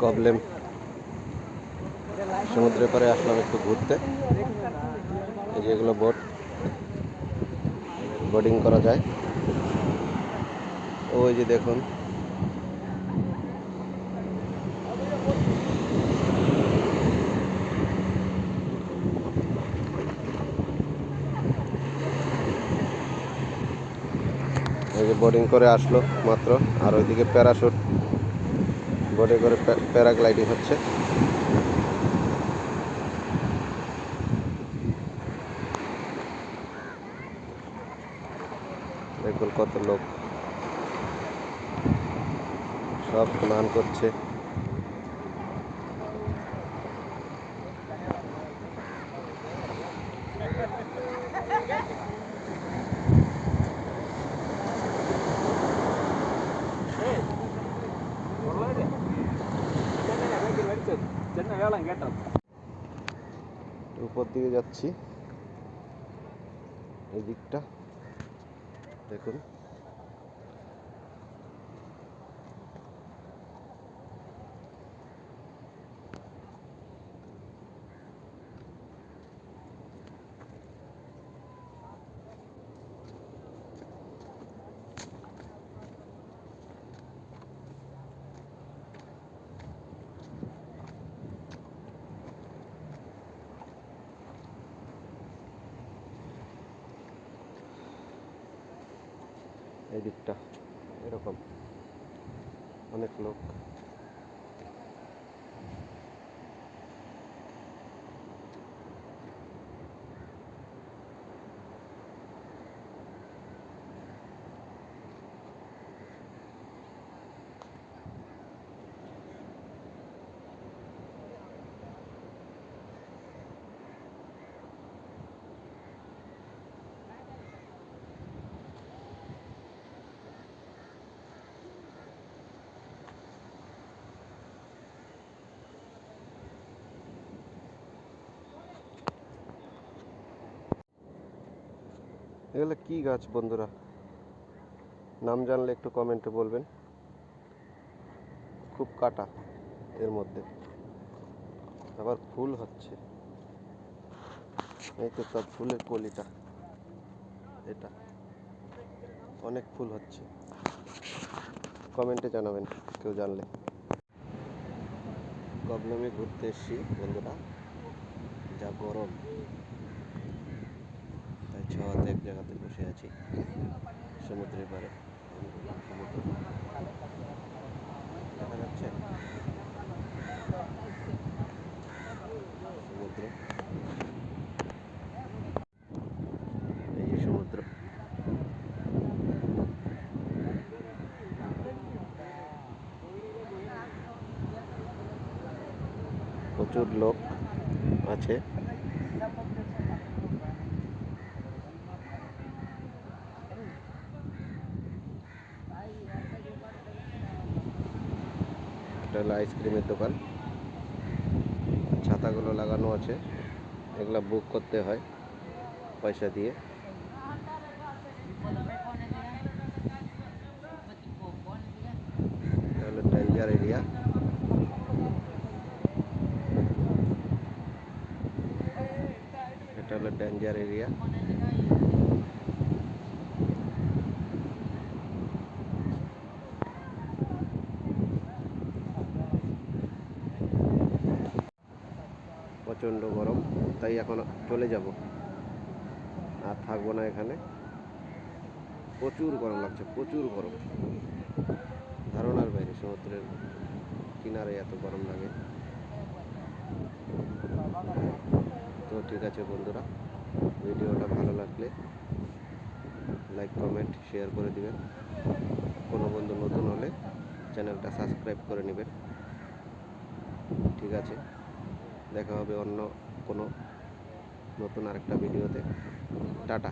কবলেম সমুদ্রের পাড়ে আসলাম একটু ঘুরতে। এই যে এগুলো বোটিং করা যায়। ওই যে দেখুন এই যে বোটিং করে আসলো মাত্র। আর ওইদিকে প্যারাশুট বোটে করে প্যারাগ্লাইডিং হচ্ছে। দেখুন কত লোক সব স্নান করছে। উপর দিকে যাচ্ছি, এই দিকটা দেখুন। এই দিকটা এরকম অনেক লোক। এগুলো কি গাছ বন্ধুরা? নাম জানলে একটু কমেন্টে বলবেন। খুব কাটা এর মধ্যে, আবার ফুল হচ্ছে। এই তো তার ফুলের কলিটা, এটা অনেক ফুল হচ্ছে। কমেন্টে জানাবেন কেউ জানলে। কবলেমে ঘুরতে এসেছি বন্ধুরা, যা গরম, তাই ছাওয়াতে এক জায়গাতে বসে আছি সমুদ্রের পাড়ে। সমুদ্র দেখা যাচ্ছে, সমুদ্র, এই যে সমুদ্র। প্রচুর লোক আছে। এটা হলো আইসক্রিমের দোকান। ছাতাগুলো লাগানো আছে, এগুলা বুক করতে হয় পয়সা দিয়ে। এটা হলো ডেঞ্জার এরিয়া। এটা হলো ডেঞ্জার এরিয়া। প্রচণ্ড গরম, তাই এখন চলে যাব, আর থাকবো না এখানে। প্রচুর গরম লাগছে, প্রচুর গরম, ধারণার বাইরে। সমুদ্রের কিনারে এত গরম লাগে। তো ঠিক আছে বন্ধুরা, ভিডিওটা ভালো লাগলে লাইক কমেন্ট শেয়ার করে দিবেন। কোনো বন্ধু নতুন হলে চ্যানেলটা সাবস্ক্রাইব করে নেবেন। ঠিক আছে, দেখা হবে অন্য কোনো নতুন আরেকটা ভিডিওতে। টাটা।